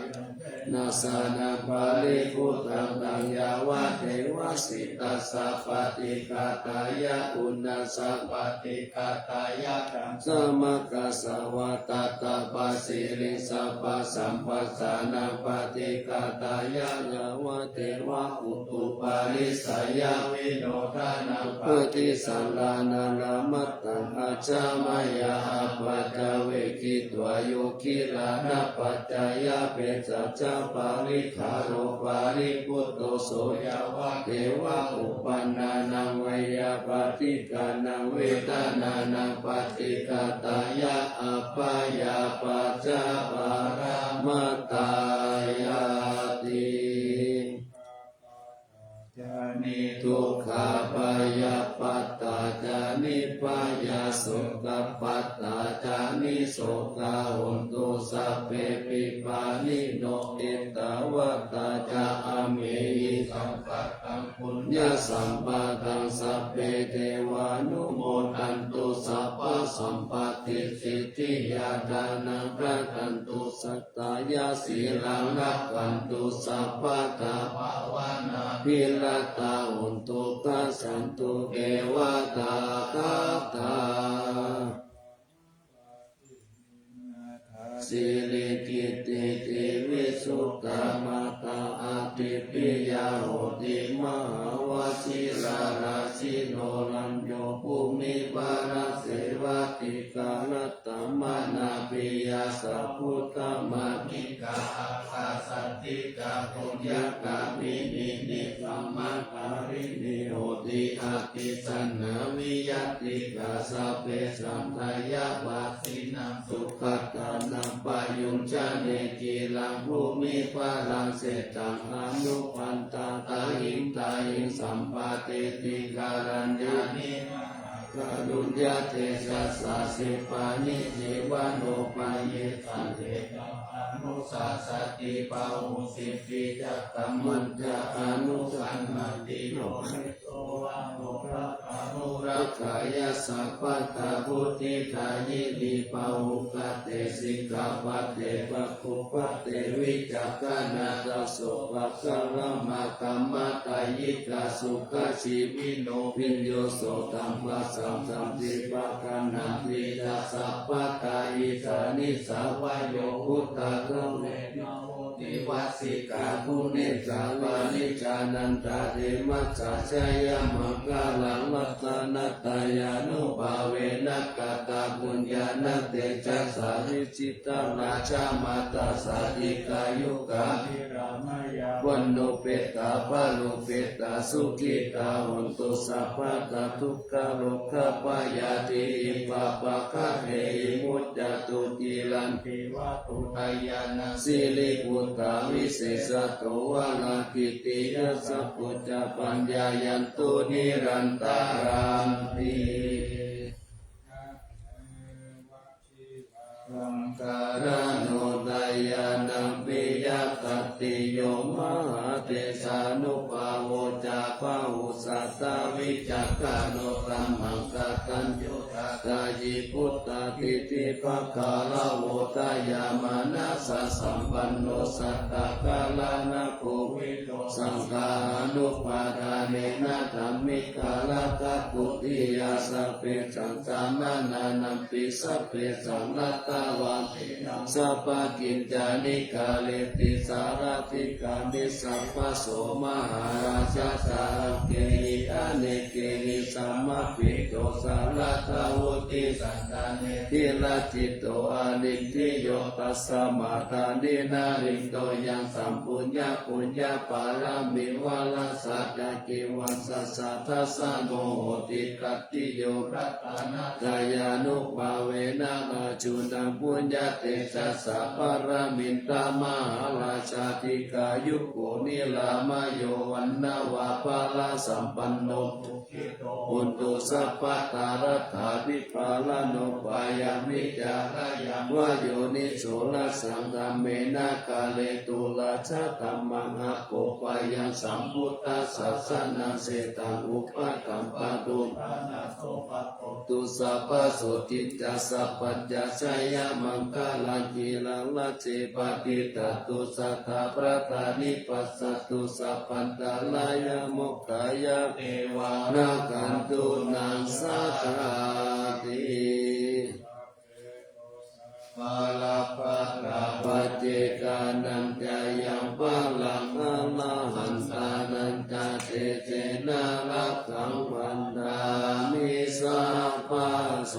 นาสานาภาลิพุทธังตังยาวะเทวสิตัสสะปฏิฆาตายะอุณัสสะปฏิฆาตายะตังสมัคคะสวัตตะตะปัสสิริสัพพสัมปัสสานังปฏิฆาตายะยาวะเทวะอุตุปาลิสายาวิโนทานังปฏิสัลลานานามัตตังอาจามายาอปัจจเวกิตวาโยคิลานะปัจจายะเปสัจจาปาริคาโรปาริพุตโตโสยาวะเทวะอุปันนานังเวยาปฏิกานังเวทนานังปฏิกาตายะอปายาปัจจาปารามัตตายาติจานิทุกขาปายาปัตตาจานิปายาสุขปัตตาจานิโสกาหุนตุสัพเพปิปานิโนอิตาวะตาจาอเมหิสัมปัตตังปุญญาสัมปะตังสัพเพเทวานุโมทันตุสัพพสัมปติสิทธิยาดานังรัตันตุสัตตายาสีลังรักขันตุสัพพะตาภาวนาภิรตาหุนตุกัสสันตุเอวตาคาตาสิริกิติติวิสุตตมาตาอาติปิยาโหติมหาวชิราราชิโนรัญโยภูมิปาราเสวะติกาลตมานาปิยาสัพพุตตมานิกาอาคาสัตติกาปุญญากามินินิสัมมาการินิโหติอาติสันนาวิยติกาสัพเพสัมทายาวาสินังสุขตานังปายุญชาเนกิลังภูมิปาลังเสตังอนุปันตาตาหิงตาหิงสัมปาเตติการัญญานิกาดุญญาเทสัสสะสิปานิจิวานุปัยเยสันเทตังอนุสาสติปาหุสิปิจัตตัมมัญจอนุสันนันติโนมิโตวะโนรักขานุรักขายาสัพพตาพุทธิกายิติปาหุกเตสิกาปเตปะคุปเตวิจักขานาตโสภะคะละมะกัมมะตายิกาสุขชีวิโนวิญโยโสตัมปัสสัมสัมติปะกันันติตัสสะปะตาอิสานิสาวะโยพุทธะเวนะโหติ ติวัสสิกาภูเนจาวานิจานันตาเทมัสสะชยมังคลังวัตนัตตายานุภาเวนักตาปุญญาณเตจัสสาริจิตาราชามาตาสาธิกายุกาวันโนเปตาปะโลเปตาสุขิตาวันตุสัพพะตาทุกขโรคปายาติอิปะปะคะเทมุตตะตุกิลันติวะตุทายานาสิลิปุตตาวิเศษโตวะลากิติยะสัพพุจจปัญญายันตุนิรันตารังติสังการโนทายานังปิยตติโยมหาเตชานุภาโวจาภาหุสัตตวิจักขโนตัมมังกตัญญูตายิพุตตาติติภคาลาโวตายามานะสัสสัมปันโนสัตตกาลานะโควิโตสังฆานุปาทานเนนะธัมมิกาลกัปปุติยาสัพเพสังฆานานานัมปิสัพเพสังฆตาวาสัพพกิจจานิกาเลติสารติกานิสัพพโสมหาราชาสาเกหิอเนเกหิสัมมาปิโตสารตาวุติสันตาเนทิลจิตโตอานิทิโยตัสสะมาตานินาริโตยังสัมปุญญาปุญญาปารามิวาลสัจจกิวัสสะทัสสะโมโหติกัตติโยรัตนาตายานุภาเวนะอาจุนังปุญญาเตจัสสะปารามินตามหาราชาธิกายุโกนิลามโยวันนาวาภาลาสัมปันโนอุนตุสัพพะตารัตถาวิปาลโนปายามิจารยังวโยนิโสลสังฆเมนะกาเลตุลาชะตัมมังอะโปปายังสัมพุทธัสสะสนังเสตังอุปกัมปะตุตุสัพพะโสติจัสสะปัญจชัยมังคลังกีลังละเจปฏิตตุสัทธาประธานิปัสสตุสัพพันตาลายโมกขายะเทวานากันตุนังสัทธาติปาลาปะลาปะเจกานันจายังปะลังอะละหันตานันจาเตเจนะรักขังวันดามิสัพพะโส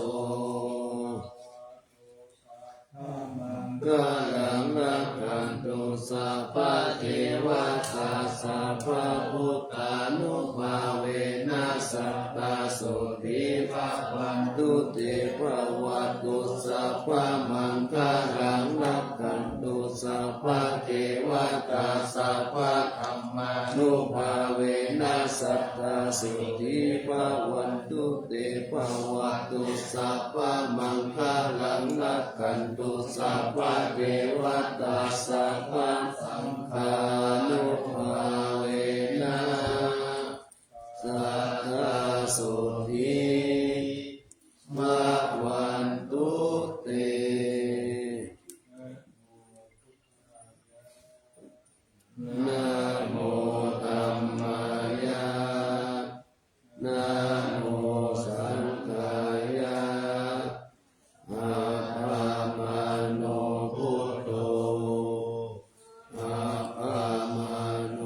กาลังรักขันตุสัพพะเทวตาสัพพะพุทธานุภาเวนัสสัตตาโสติภะวันตุเตภวัตุสัพพะมังคลังรักขันตุสัพพะเทวตาสัพพะธัมมานุภาเวนัสสัตตาโสติภะวันตุเตภวัตุสัพพะมังคลังรักขันตุสัพพะเทวตาสัพพะสังฆานุภาเวนะสัทธาโสติมะวันตุเตนะโมธัมมายะนะโมสังฆายะอะระมะโนพุทโธอะระมะโน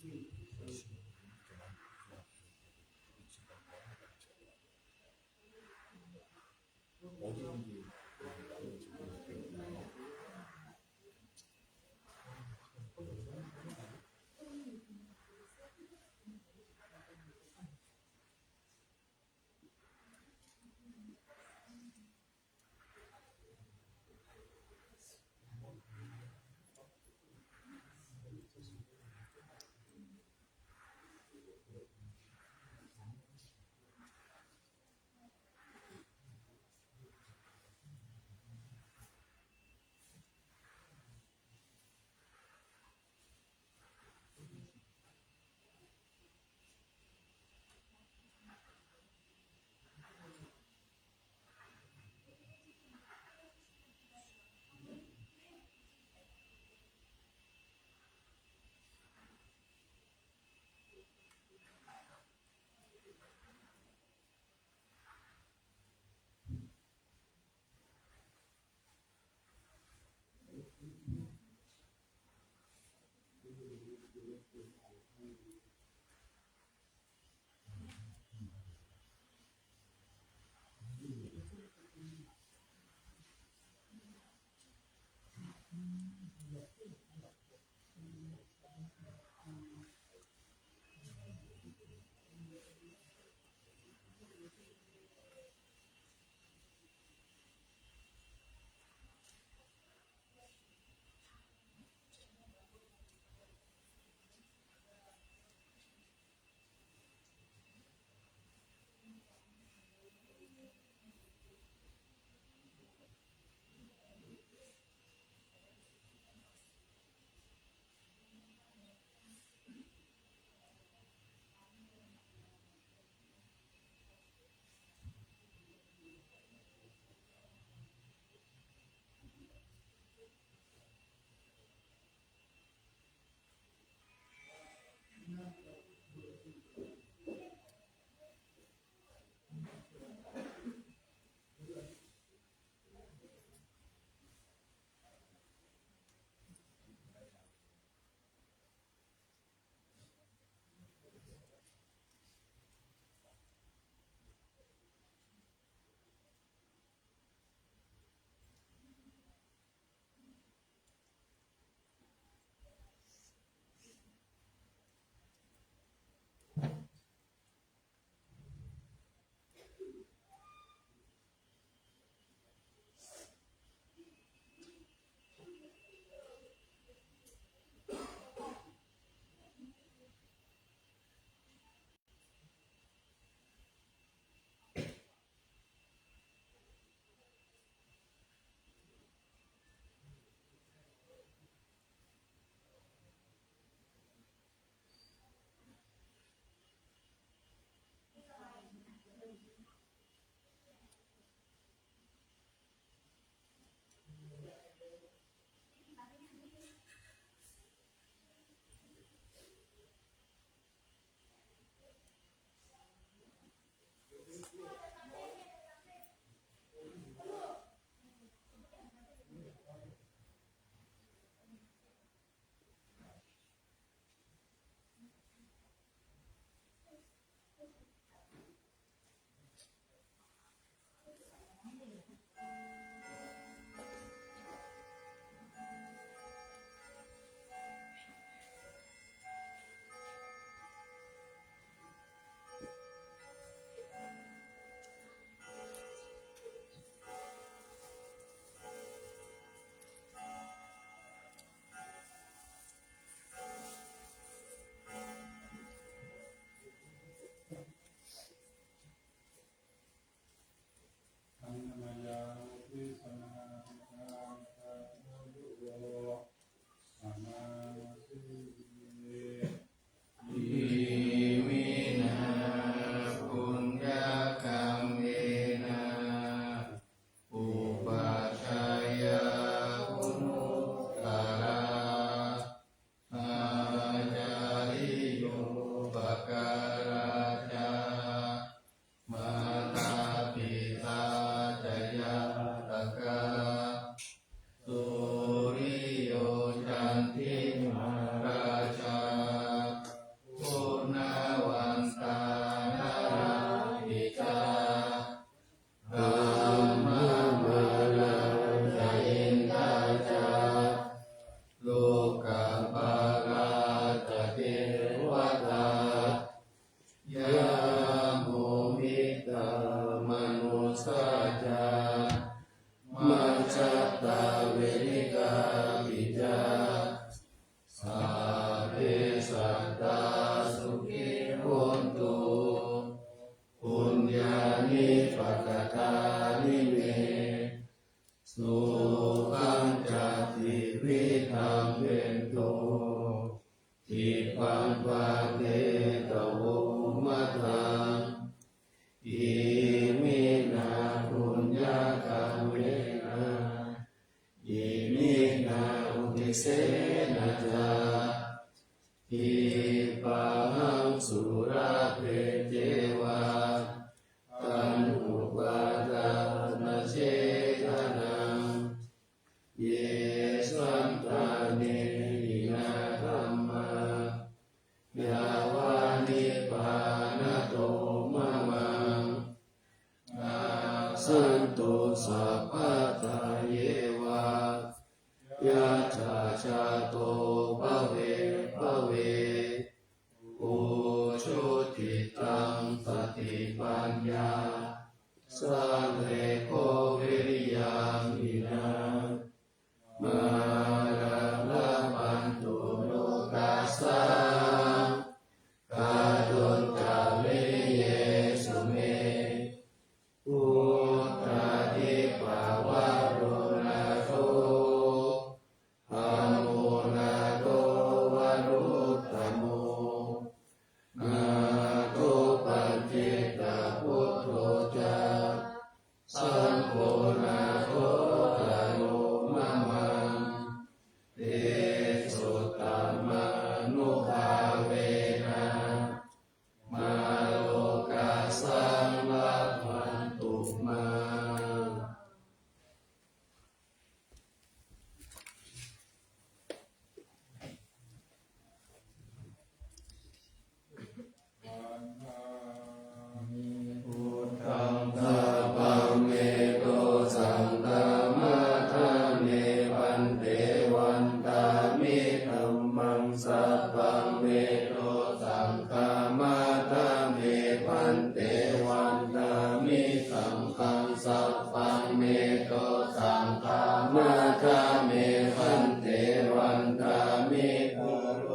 อ ตาสุขิโหนตุปุญญานิปักตานิเมสุขังจัตติวิธังเวนโตทิปังปะเตตะโวมัทธังอิมินาปุญญาคัมเมนะอิมินาอุติเสนะจาอิปังสุราเปเจวะตันอุปาทานเจตนังเยสันตานินาธัมมายาวานิปานโตมะมังอาสันตุสัพพะทาเยวะยะถาชาโตภเวภเวอุชุติตังปฏิปัญญาสังเฆโควิริยังอินามาราลาปันตุโลกัสสะกาตุนกาเวเยสุเมพุทธาทิปาวะโรนาโตอาโมนาโตวะรุตตโมนาโตปัจเจกพุทโธจาสังโฆนาโตตโลมะมังเตสุตตมานุภาเวนะมาโลกัสสังลัพพันตุมา พุทธังคาปังเมโตสังฆามาทาเมปันเตวันตามิธัมมังสัพพังเมโตสังฆามาทาเมปันเตวันตามิธัมมังสัพพังเมโตสังฆามาทาเมปันเตวันตามิโตโล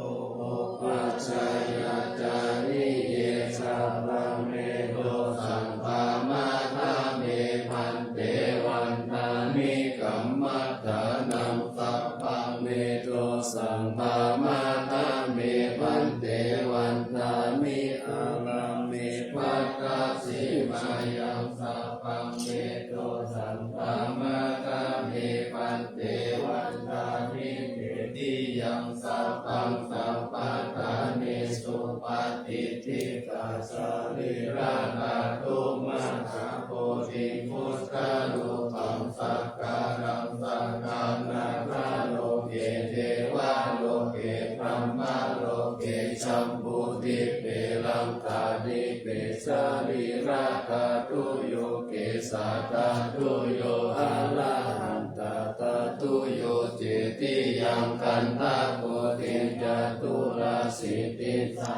ปัจจายาจาริเยสัพพังเมโตสังฆามาทาเมพันเตวันตามิกัมมัฏฐานังสัพพังเมโตสังฆามาทาเมพันเตวันตามิอารัมเมภัตตาสิมายังสัพพังเมโตสังฆามาทาเมพันเตวันตามิเตติยังสัพพังสัพพะทานิสุปฏิทิตาสรีระนาตุมหาโพธิพุทธานุปังสักการังสังฆานาคาโลเกเทวาโลเกพรหมโลเกชัมพุติเปลังกาดิเปสรีระกาตุโยเกสาตาตุโยอะระหันตตาตุโยเจติยังกันตาโกติจตุราสิติสา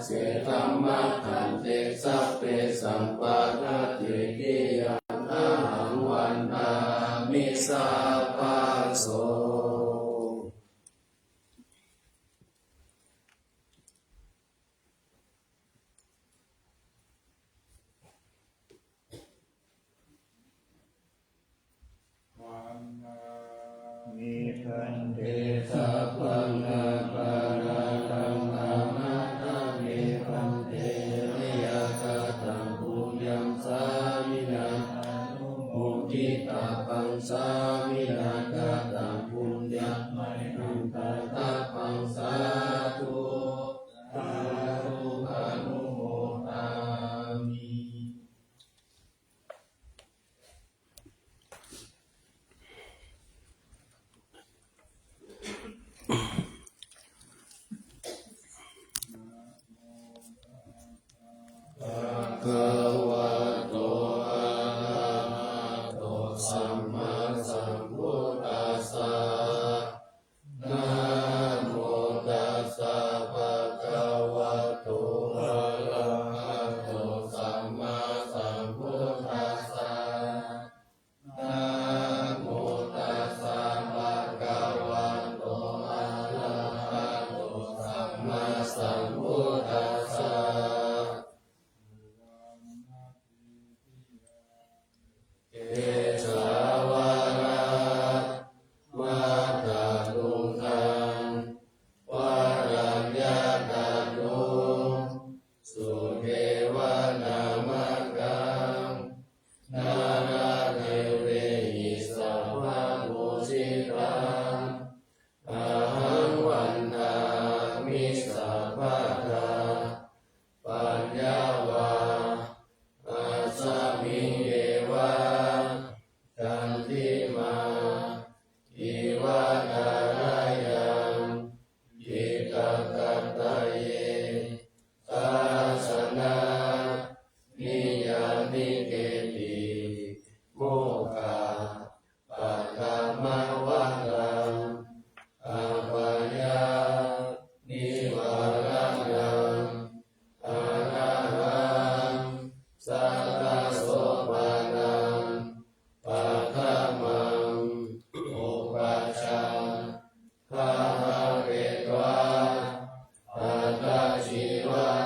เสธัมมะขันเตสัพเพสัมปะทัตติกิยังอาหังวันตามิสัพพะโส มิทันเต สัพพังอาปาราตังอามาตาเมปันเตริยกาตังปุญญังสามินามุทิตาปังสามินากาตังปุญญังไมหังตาตาปังสาธุสาธุอนุโมทามิ ภะคะวะโตอะระหะโตสัมมาสัมพุทธัสสะนะโมตัสสะภะคะวะโตอะระหะโตสัมมาสัมพุทธัสสะนะโมตัสสะภะคะวะโตอะระหะโตสัมมาสั มพุทธัสสะเอสาวรามาตาลุคังวารัญญาตาลุสุเทวนามังกังนาราเทเวหิสัพพะปุสิตังอาหังวันทามิสัพพะทาปัญญาวาอาสามิเยวะจันติมาอิวะนารายังอิกขัตตะเยตาสนานิยามิเกติโมกขาปัตตมะวันตังอาปัญญานิวารังอาระหังสัทธโสปานังปัฏฐมังอุปัชฌาย์ภาเวตวาอัตตชีวา